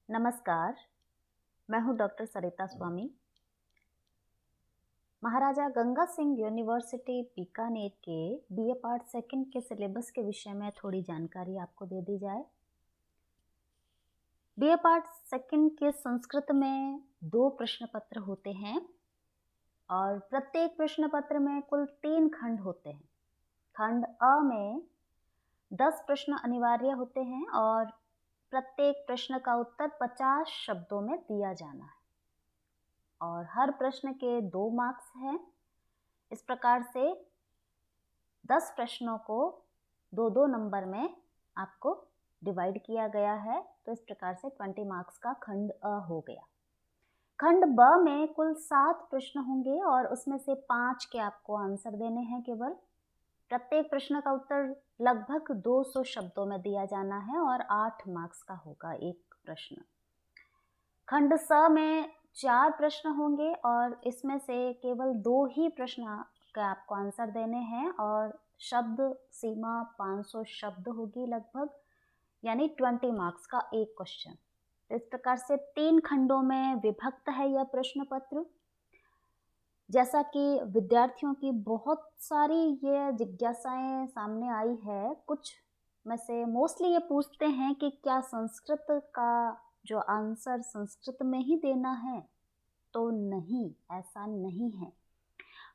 नमस्कार, मैं हूँ डॉक्टर सरिता स्वामी। महाराजा गंगा सिंह यूनिवर्सिटी बीकानेर के बीए पार्ट सेकंड के सिलेबस के विषय में थोड़ी जानकारी आपको दे दी जाए। बीए पार्ट सेकंड के संस्कृत में 2 प्रश्न पत्र होते हैं और प्रत्येक प्रश्न पत्र में कुल 3 खंड होते हैं। खंड अ में 10 प्रश्न अनिवार्य होते हैं और प्रत्येक प्रश्न का उत्तर 50 शब्दों में दिया जाना है और हर प्रश्न के 2 मार्क्स हैं। इस प्रकार से 10 प्रश्नों को 2-2 नंबर में आपको डिवाइड किया गया है, तो इस प्रकार से 20 मार्क्स का खंड अ हो गया। खंड ब में कुल 7 प्रश्न होंगे और उसमें से 5 के आपको आंसर देने हैं केवल। प्रत्येक प्रश्न का उत्तर लगभग 200 शब्दों में दिया जाना है और 8 मार्क्स का होगा एक प्रश्न। खंड स में 4 प्रश्न होंगे और इसमें से केवल 2 ही प्रश्न के आपको आंसर देने हैं और शब्द सीमा 500 शब्द होगी लगभग, यानी 20 मार्क्स का एक क्वेश्चन। इस प्रकार से 3 खंडों में विभक्त है यह प्रश्न पत्र। जैसा कि विद्यार्थियों की बहुत सारी ये जिज्ञासाएं सामने आई है, कुछ में से मोस्टली ये पूछते हैं कि क्या संस्कृत का जो आंसर संस्कृत में ही देना है, तो नहीं, ऐसा नहीं है।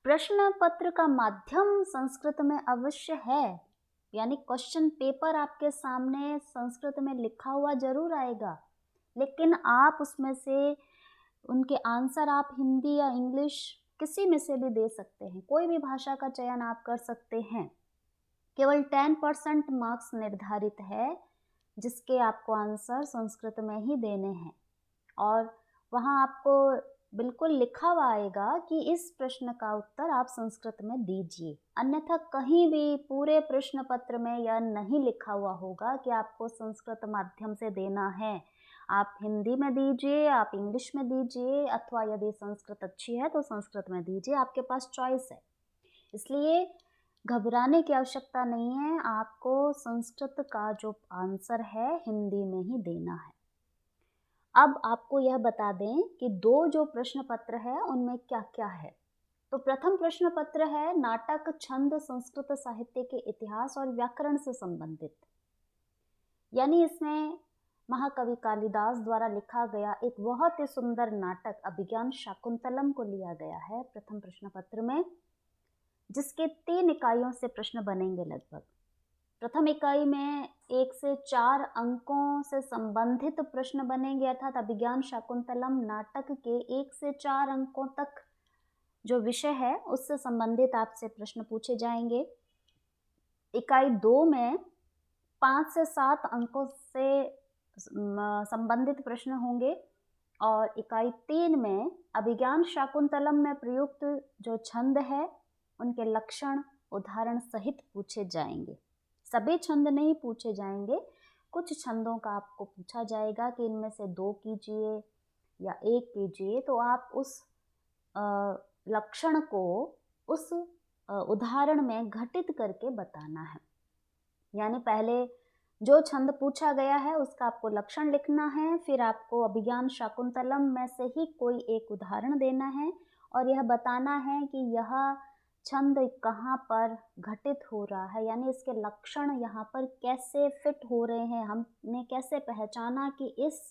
प्रश्न पत्र का माध्यम संस्कृत में अवश्य है, यानी क्वेश्चन पेपर आपके सामने संस्कृत में लिखा हुआ जरूर आएगा, लेकिन आप उसमें से उनके आंसर आप हिंदी या इंग्लिश किसी में से भी दे सकते हैं, कोई भी भाषा का चयन आप कर सकते हैं। केवल 10% मार्क्स निर्धारित है जिसके आपको आंसर संस्कृत में ही देने हैं और वहाँ आपको बिल्कुल लिखा हुआ आएगा कि इस प्रश्न का उत्तर आप संस्कृत में दीजिए। अन्यथा कहीं भी पूरे प्रश्न पत्र में यह नहीं लिखा हुआ होगा कि आपको संस्कृत माध्यम से देना है। आप हिंदी में दीजिए, आप इंग्लिश में दीजिए, अथवा यदि संस्कृत अच्छी है तो संस्कृत में दीजिए, आपके पास चॉइस है। इसलिए घबराने की आवश्यकता नहीं है, आपको संस्कृत का जो आंसर है हिंदी में ही देना है। अब आपको यह बता दें कि 2 जो प्रश्न पत्र है उनमें क्या क्या है। तो प्रथम प्रश्न पत्र है नाटक छंद संस्कृत साहित्य के इतिहास और व्याकरण से संबंधित, यानी इसमें महाकवि कालिदास द्वारा लिखा गया एक बहुत ही सुंदर नाटक अभिज्ञान शाकुंतलम को लिया गया है प्रथम प्रश्न पत्र में, जिसके 3 इकाइयों से प्रश्न बनेंगे लगभग। प्रथम इकाई में 1 से 4 अंकों से संबंधित प्रश्न बनेंगे, अर्थात अभिज्ञान शाकुंतलम नाटक के 1 से 4 अंकों तक जो विषय है उससे संबंधित आपसे प्रश्न पूछे जाएंगे। इकाई 2 में 5 से 7 अंकों से संबंधित प्रश्न होंगे और इकाई 3 में अभिज्ञान शाकुंतलम में प्रयुक्त जो छंद है उनके लक्षण उदाहरण सहित पूछे जाएंगे। सभी छंद नहीं पूछे जाएंगे, कुछ छंदों का आपको पूछा जाएगा कि इनमें से 2 कीजिए या 1 कीजिए, तो आप उस लक्षण को उस उदाहरण में घटित करके बताना है। यानी पहले जो छंद पूछा गया है उसका आपको लक्षण लिखना है, फिर आपको अभिज्ञान शाकुंतलम में से ही कोई एक उदाहरण देना है और यह बताना है कि यह छंद कहाँ पर घटित हो रहा है, यानी इसके लक्षण यहाँ पर कैसे फिट हो रहे हैं, हमने कैसे पहचाना कि इस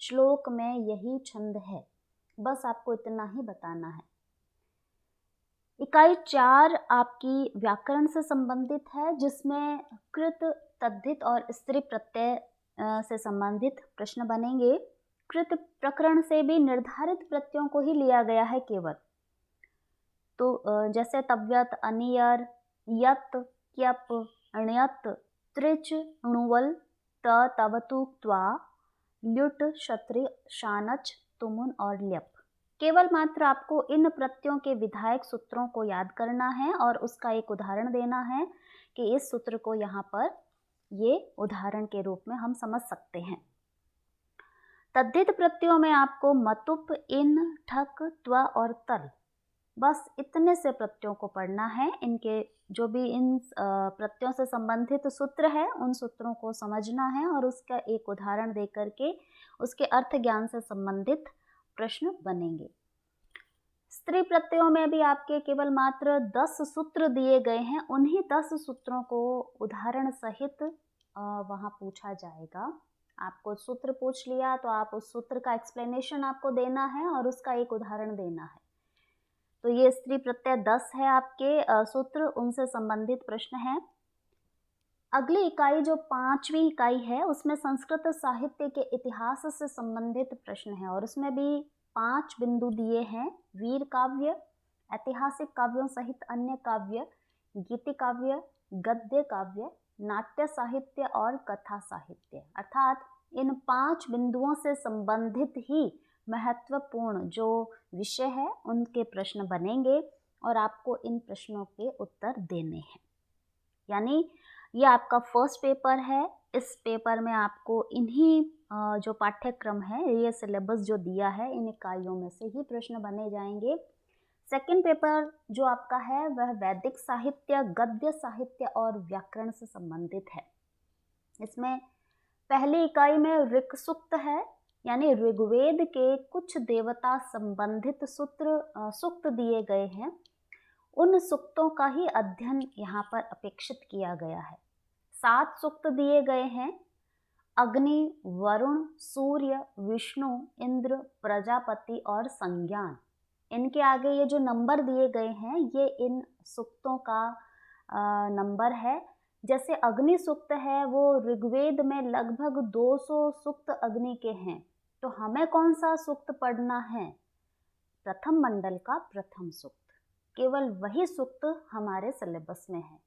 श्लोक में यही छंद है। बस आपको इतना ही बताना है। इकाई 4 आपकी व्याकरण से संबंधित है, जिसमें कृत, तद्धित और स्त्री प्रत्यय से संबंधित प्रश्न बनेंगे। कृत प्रकरण से भी निर्धारित प्रत्ययों को ही लिया गया है केवल, तो जैसे तव्यत, अनियर, यत, क्यप, ण्यत, त्रिच, णुवल, त, तवतु, त्वा, ल्युट, क्षत्रि, शानच, तुमुन और ल्यप। केवल मात्र आपको इन प्रत्ययों के विधायक सूत्रों को याद करना है और उसका एक उदाहरण देना है कि इस सूत्र को यहाँ पर ये उदाहरण के रूप में हम समझ सकते हैं। तद्धित प्रत्ययों में आपको मतुप, इन, ठक, त्व और तल बस इतने से प्रत्ययों को पढ़ना है। इनके जो भी इन प्रत्ययों से संबंधित सूत्र है उन सूत्रों को समझना है और उसका एक उदाहरण दे करके उसके अर्थ ज्ञान से संबंधित प्रश्न बनेंगे। स्त्री प्रत्ययों में भी आपके केवल मात्र 10 सूत्र दिए गए हैं। उन्हीं 10 सूत्रों को उदाहरण सहित वहाँ पूछा जाएगा। आपको सूत्र पूछ लिया तो आप उस सूत्र का एक्सप्लेनेशन आपको देना है और उसका एक उदाहरण देना है। तो ये स्त्री प्रत्यय 10 है आपके सूत्र, उनसे संबंधित प्रश्न है। अगली इकाई जो 5वीं इकाई है उसमें संस्कृत साहित्य के इतिहास से संबंधित प्रश्न है और उसमें भी 5 बिंदु दिए हैं। वीर काव्य, ऐतिहासिक काव्यों सहित अन्य काव्य, गीति काव्य, गद्य काव्य, नाट्य साहित्य और कथा साहित्य। अर्थात इन 5 बिंदुओं से संबंधित ही महत्वपूर्ण जो विषय है उनके प्रश्न बनेंगे और आपको इन प्रश्नों के उत्तर देने हैं। यानी ये आपका फर्स्ट पेपर है। इस पेपर में आपको इन्हीं जो पाठ्यक्रम है, ये सिलेबस जो दिया है, इन इकाइयों में से ही प्रश्न बने जाएंगे। सेकंड पेपर जो आपका है वह वैदिक साहित्य, गद्य साहित्य और व्याकरण से संबंधित है। इसमें पहली इकाई में ऋक् सूक्त है, यानी ऋग्वेद के कुछ देवता संबंधित सूक्त दिए गए हैं। उन सूक्तों का ही अध्ययन यहाँ पर अपेक्षित किया गया है। 7 सूक्त दिए गए हैं। अग्नि, वरुण, सूर्य, विष्णु, इंद्र, प्रजापति और संज्ञान। इनके आगे ये जो नंबर दिए गए हैं ये इन सूक्तों का नंबर है। जैसे अग्नि सूक्त है वो ऋग्वेद में लगभग 200 सूक्त अग्नि के हैं। तो हमें कौन सा सूक्त पढ़ना है? प्रथम मंडल का प्रथम सूक्त। केवल वही सूक्त हमारे सिलेबस में है।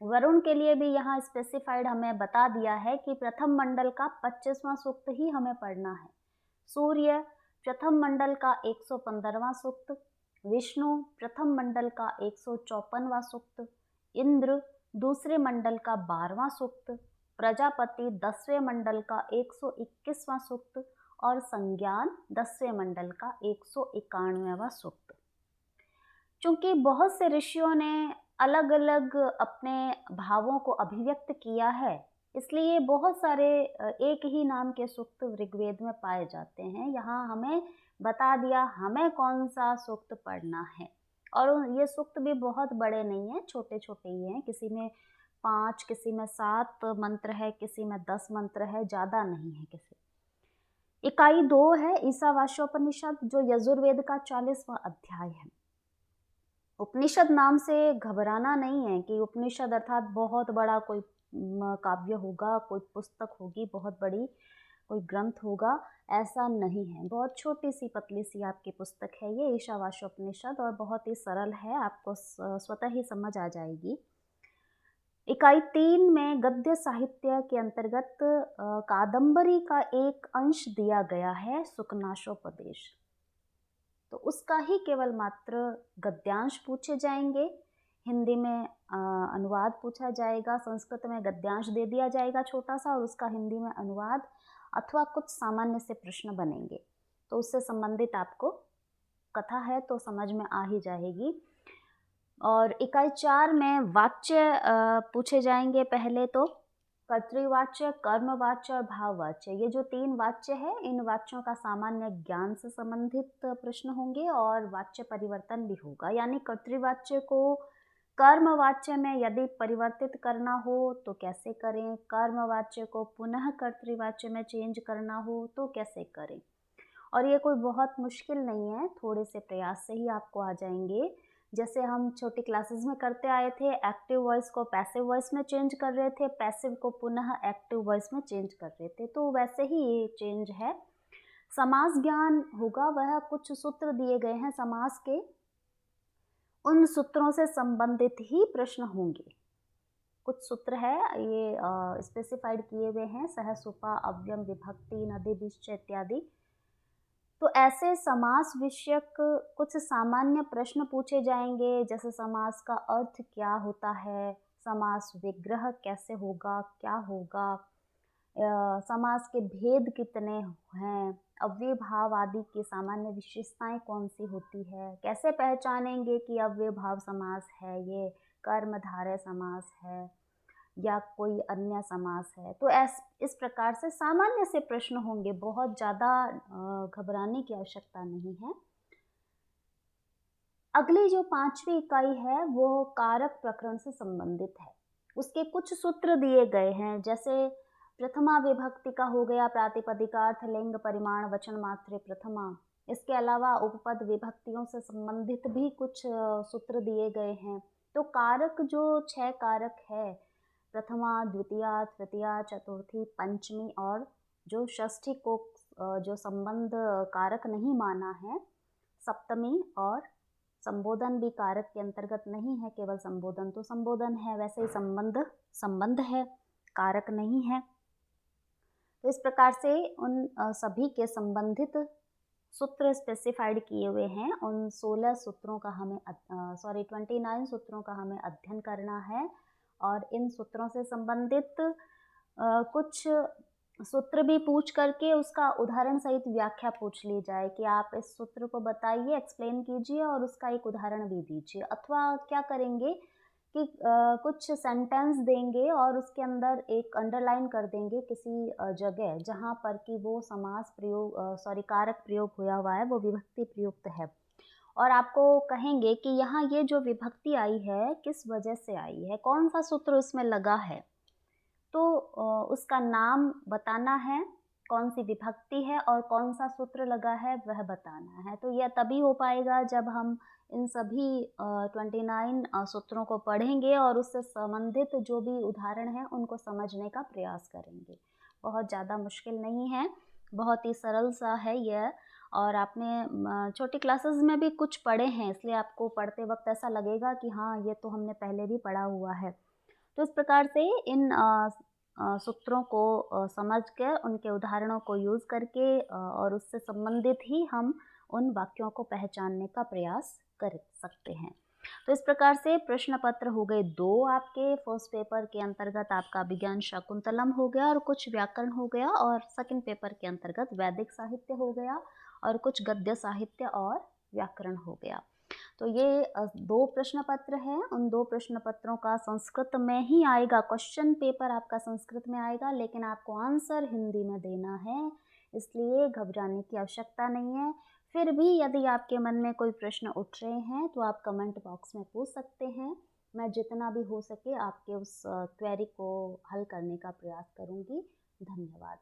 वरुण के लिए भी यहाँ स्पेसिफाइड हमें बता दिया है कि प्रथम मंडल का 25वां सूक्त ही हमें पढ़ना है। सूर्य प्रथम मंडल का 115वां सूक्त, विष्णु प्रथम मंडल का 154वां सूक्त, इंद्र दूसरे मंडल का 12वां सूक्त, प्रजापति 10वें मंडल का 121वां सूक्त और संज्ञान 10वें मंडल का 191वां सूक्त। चूंकि बहुत से ऋषियों ने अलग अलग अपने भावों को अभिव्यक्त किया है, इसलिए बहुत सारे एक ही नाम के सूक्त ऋग्वेद में पाए जाते हैं। यहाँ हमें बता दिया हमें कौन सा सूक्त पढ़ना है। और ये सूक्त भी बहुत बड़े नहीं हैं, छोटे छोटे ही हैं। किसी में 5, किसी में 7 मंत्र है, किसी में 10 मंत्र है, ज़्यादा नहीं है किसी। इकाई 2 है ईशावास्योपनिषद, जो यजुर्वेद का 40वां अध्याय है। उपनिषद नाम से घबराना नहीं है कि उपनिषद अर्थात बहुत बड़ा कोई काव्य होगा, कोई पुस्तक होगी, बहुत बड़ी कोई ग्रंथ होगा, ऐसा नहीं है। बहुत छोटी सी पतली सी आपकी पुस्तक है ये ईशावास्योपनिषद और बहुत ही सरल है, आपको स्वतः ही समझ आ जाएगी। इकाई 3 में गद्य साहित्य के अंतर्गत कादंबरी का एक अंश दिया गया है, सुकनाशोपदेश। तो उसका ही केवल मात्र गद्यांश पूछे जाएंगे। हिंदी में अनुवाद पूछा जाएगा, संस्कृत में गद्यांश दे दिया जाएगा छोटा सा और उसका हिंदी में अनुवाद अथवा कुछ सामान्य से प्रश्न बनेंगे। तो उससे संबंधित आपको कथा है तो समझ में आ ही जाएगी। और इकाई 4 में वाच्य पूछे जाएंगे। पहले तो कर्तृवाच्य, कर्मवाच्य और भाववाच्य, ये जो 3 वाच्य है, इन वाच्यों का सामान्य ज्ञान से संबंधित प्रश्न होंगे और वाच्य परिवर्तन भी होगा। यानी कर्तृवाच्य को कर्मवाच्य में यदि परिवर्तित करना हो तो कैसे करें, कर्मवाच्य को पुनः कर्तृवाच्य में चेंज करना हो तो कैसे करें। और ये कोई बहुत मुश्किल नहीं है, थोड़े से प्रयास से ही आपको आ जाएंगे। जैसे हम छोटी क्लासेस में करते आए थे, एक्टिव वॉइस को पैसिव वॉइस में चेंज कर रहे थे, पैसिव को पुनः एक्टिव वॉइस में चेंज कर रहे थे, तो वैसे ही ये चेंज है। समास ज्ञान होगा, वह कुछ सूत्र दिए गए हैं समास के, उन सूत्रों से संबंधित ही प्रश्न होंगे। कुछ सूत्र है ये स्पेसिफाइड किए हुए हैं, सहसुपा, अव्यम, विभक्ति, नदि, निश्चय इत्यादि। तो ऐसे समास विषयक कुछ सामान्य प्रश्न पूछे जाएंगे, जैसे समास का अर्थ क्या होता है, समास विग्रह कैसे होगा, क्या होगा, समास के भेद कितने हैं, अव्ययभाव आदि की सामान्य विशेषताएं कौन सी होती है, कैसे पहचानेंगे कि अव्ययभाव समास है, ये कर्मधारय समास है या कोई अन्य समास है। तो इस प्रकार से सामान्य से प्रश्न होंगे, बहुत ज़्यादा घबराने की आवश्यकता नहीं है। अगली जो 5वीं इकाई है वो कारक प्रकरण से संबंधित है। उसके कुछ सूत्र दिए गए हैं, जैसे प्रथमा विभक्ति का हो गया प्रातिपदिकार्थ, लिंग, परिमाण, वचन मात्रे प्रथमा। इसके अलावा उपपद विभक्तियों से संबंधित भी कुछ सूत्र दिए गए हैं। तो कारक जो 6 कारक है, प्रथमा, द्वितीया, तृतीया, चतुर्थी, पंचमी और जो षष्ठी को जो संबंध कारक नहीं माना है, सप्तमी और संबोधन भी कारक के अंतर्गत नहीं है, केवल संबोधन तो संबोधन है, वैसे ही संबंध है, कारक नहीं है। तो इस प्रकार से उन सभी के संबंधित सूत्र स्पेसिफाइड किए हुए हैं। उन 16 सूत्रों का हमें 29 सूत्रों का हमें अध्ययन करना है और इन सूत्रों से संबंधित कुछ सूत्र भी पूछ करके उसका उदाहरण सहित व्याख्या पूछ ली जाए कि आप इस सूत्र को बताइए, एक्सप्लेन कीजिए और उसका एक उदाहरण भी दीजिए। अथवा क्या करेंगे कि कुछ सेंटेंस देंगे और उसके अंदर एक अंडरलाइन कर देंगे किसी जगह जहाँ पर कि वो समास प्रयोग कारक प्रयोग हुआ है, वो विभक्ति प्रयुक्त है, और आपको कहेंगे कि यहाँ ये जो विभक्ति आई है किस वजह से आई है, कौन सा सूत्र उसमें लगा है। तो उसका नाम बताना है, कौन सी विभक्ति है और कौन सा सूत्र लगा है वह बताना है। तो यह तभी हो पाएगा जब हम इन सभी 29 सूत्रों को पढ़ेंगे और उससे संबंधित जो भी उदाहरण हैं उनको समझने का प्रयास करेंगे। बहुत ज़्यादा मुश्किल नहीं है, बहुत ही सरल सा है यह, और आपने छोटी क्लासेस में भी कुछ पढ़े हैं, इसलिए आपको पढ़ते वक्त ऐसा लगेगा कि हाँ ये तो हमने पहले भी पढ़ा हुआ है। तो इस प्रकार से इन सूत्रों को समझ कर उनके उदाहरणों को यूज़ करके और उससे संबंधित ही हम उन वाक्यों को पहचानने का प्रयास कर सकते हैं। तो इस प्रकार से प्रश्न पत्र हो गए 2 आपके। फर्स्ट पेपर के अंतर्गत आपका अभिज्ञान शाकुंतलम हो गया और कुछ व्याकरण हो गया, और सेकंड पेपर के अंतर्गत वैदिक साहित्य हो गया और कुछ गद्य साहित्य और व्याकरण हो गया। तो ये 2 प्रश्न पत्र हैं। उन 2 प्रश्न पत्रों का संस्कृत में ही आएगा, क्वेश्चन पेपर आपका संस्कृत में आएगा, लेकिन आपको आंसर हिंदी में देना है, इसलिए घबराने की आवश्यकता नहीं है। फिर भी यदि आपके मन में कोई प्रश्न उठ रहे हैं तो आप कमेंट बॉक्स में पूछ सकते हैं। मैं जितना भी हो सके आपके उस क्वेरी को हल करने का प्रयास करूँगी। धन्यवाद।